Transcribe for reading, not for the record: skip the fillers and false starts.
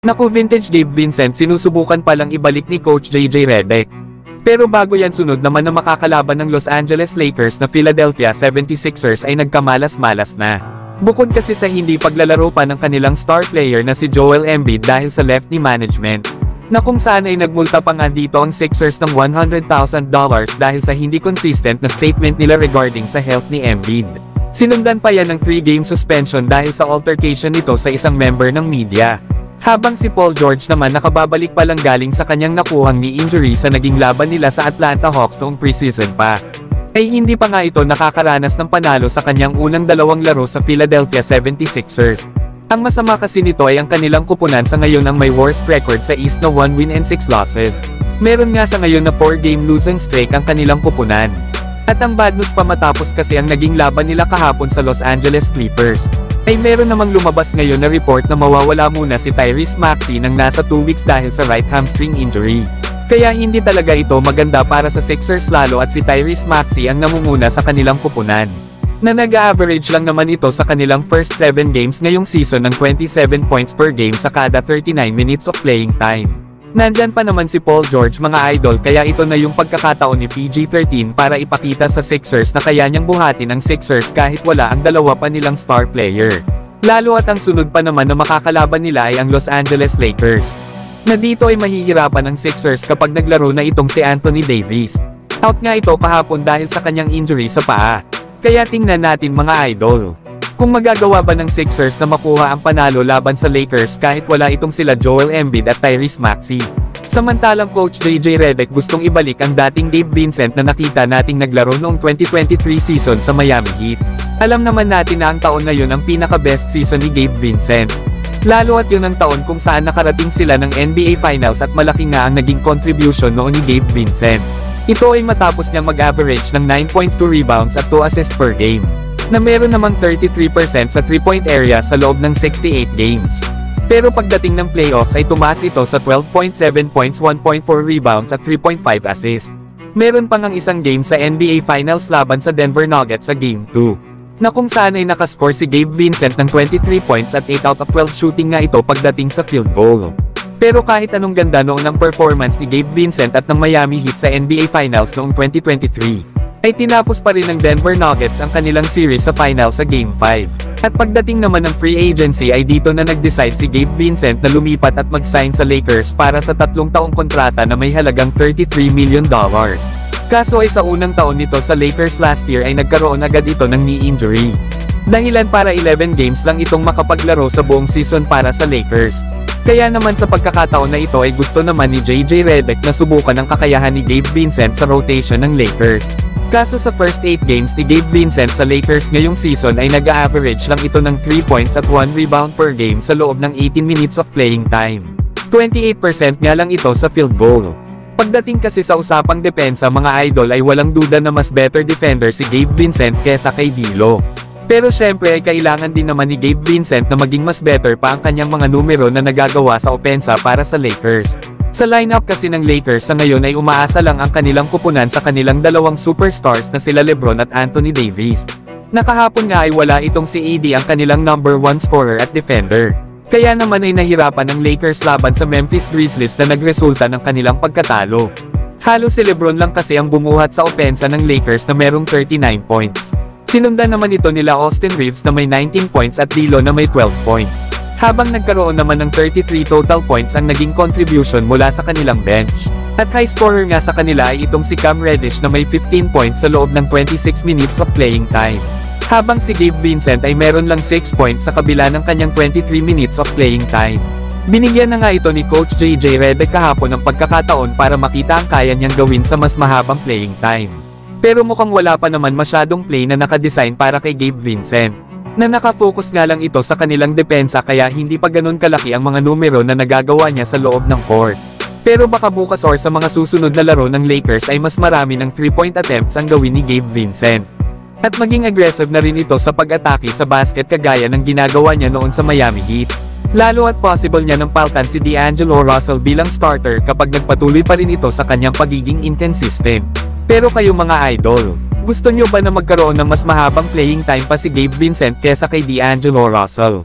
Naku vintage Gabe Vincent, sinusubukan palang ibalik ni Coach JJ Redick. Pero bago yan, sunod naman na makakalaban ng Los Angeles Lakers na Philadelphia 76ers ay nagkamalas-malas na. Bukod kasi sa hindi paglalaro pa ng kanilang star player na si Joel Embiid dahil sa lefty management, na kung saan ay nagmulta pa nga dito ang Sixers ng $100,000 dahil sa hindi consistent na statement nila regarding sa health ni Embiid. Sinundan pa yan ng 3-game suspension dahil sa altercation nito sa isang member ng media. Habang si Paul George naman nakababalik pa lang galing sa kanyang nakuhang knee injury sa naging laban nila sa Atlanta Hawks noong preseason pa, ay hindi pa nga ito nakakaranas ng panalo sa kanyang unang dalawang laro sa Philadelphia 76ers. Ang masama kasi nito ay ang kanilang kupunan sa ngayon ang may worst record sa East na 1 win and 6 losses. Meron nga sa ngayon na 4-game losing streak ang kanilang kupunan. At ang bad news pa matapos kasi ang naging laban nila kahapon sa Los Angeles Clippers, ay meron namang lumabas ngayon na report na mawawala muna si Tyrese Maxey ng nasa 2 weeks dahil sa right hamstring injury. Kaya hindi talaga ito maganda para sa Sixers lalo at si Tyrese Maxey ang namumuna sa kanilang kupunan, na nag-average lang naman ito sa kanilang first 7 games ngayong season ng 27 points per game sa kada 39 minutes of playing time. Nandyan pa naman si Paul George mga idol, kaya ito na yung pagkakataon ni PG-13 para ipakita sa Sixers na kaya niyang buhatin ang Sixers kahit wala ang dalawa pa nilang star player. Lalo at ang sunod pa naman na makakalaban nila ay ang Los Angeles Lakers, na dito ay mahihirapan ang Sixers kapag naglaro na itong si Anthony Davis. Out nga ito kahapon dahil sa kanyang injury sa paa. Kaya tingnan natin mga idol, kung magagawa ba ng Sixers na makuha ang panalo laban sa Lakers kahit wala itong sila Joel Embiid at Tyrese Maxey. Samantalang Coach JJ Redick gustong ibalik ang dating Gabe Vincent na nakita nating naglaro noong 2023 season sa Miami Heat. Alam naman natin na ang taon na yun ang pinaka-best season ni Gabe Vincent. Lalo at yun ang taon kung saan nakarating sila ng NBA Finals at malaki nga ang naging contribution noon ni Gabe Vincent. Ito ay matapos niyang mag-average ng 9 points, 2 rebounds at 2 assists per game, na meron namang 33% sa 3-point area sa loob ng 68 games. Pero pagdating ng playoffs ay tumaas ito sa 12.7 points, 1.4 rebounds at 3.5 assists. Meron pang ang isang game sa NBA Finals laban sa Denver Nuggets sa Game 2, na kung saan ay nakascore si Gabe Vincent ng 23 points at 8 out of 12 shooting nga ito pagdating sa field goal. Pero kahit anong ganda noon ng performance ni Gabe Vincent at ng Miami Heat sa NBA Finals noong 2023, ay tinapos pa rin ng Denver Nuggets ang kanilang series sa final sa Game 5. At pagdating naman ng free agency ay dito na nag-decide si Gabe Vincent na lumipat at mag-sign sa Lakers para sa 3 taong kontrata na may halagang $33 million. Kaso ay sa unang taon nito sa Lakers last year ay nagkaroon agad ito ng knee injury. Dahilan para 11 games lang itong makapaglaro sa buong season para sa Lakers. Kaya naman sa pagkakataon na ito ay gusto naman ni JJ Redick na subukan ang kakayahan ni Gabe Vincent sa rotation ng Lakers. Kaso sa first 8 games ni Gabe Vincent sa Lakers ngayong season ay nag-a-average lang ito ng 3 points at 1 rebound per game sa loob ng 18 minutes of playing time. 28% nga lang ito sa field goal. Pagdating kasi sa usapang depensa mga idol ay walang duda na mas better defender si Gabe Vincent kesa kay D'Lo. Pero syempre ay kailangan din naman ni Gabe Vincent na maging mas better pa ang kanyang mga numero na nagagawa sa opensa para sa Lakers. Sa lineup kasi ng Lakers sa ngayon ay umaasa lang ang kanilang kupunan sa kanilang dalawang superstars na sila LeBron at Anthony Davis. Nakahapon nga ay wala itong si AD ang kanilang number 1 scorer at defender. Kaya naman ay nahirapan ang Lakers laban sa Memphis Grizzlies na nagresulta ng kanilang pagkatalo. Halos si LeBron lang kasi ang bumuhat sa opensa ng Lakers na merong 39 points. Sinundan naman ito nila Austin Reeves na may 19 points at D'Lo na may 12 points. Habang nagkaroon naman ng 33 total points ang naging contribution mula sa kanilang bench. At high scorer nga sa kanila ay itong si Cam Reddish na may 15 points sa loob ng 26 minutes of playing time. Habang si Gabe Vincent ay meron lang 6 points sa kabila ng kanyang 23 minutes of playing time. Binigyan na nga ito ni Coach JJ Redick kahapon ng pagkakataon para makita ang kaya niyang gawin sa mas mahabang playing time. Pero mukhang wala pa naman masyadong play na nakadesign para kay Gabe Vincent, na nakafocus nga lang ito sa kanilang depensa kaya hindi pa ganun kalaki ang mga numero na nagagawa niya sa loob ng court. Pero baka bukas or sa mga susunod na laro ng Lakers ay mas marami ng 3-point attempts ang gawin ni Gabe Vincent. At maging aggressive na rin ito sa pag-atake sa basket kagaya ng ginagawa niya noon sa Miami Heat. Lalo at possible niya ng paltan si D'Angelo Russell bilang starter kapag nagpatuloy pa rin ito sa kanyang pagiging inconsistent. Pero kayo mga idol, gusto nyo ba na magkaroon ng mas mahabang playing time pa si Gabe Vincent kesa kay D'Angelo Russell?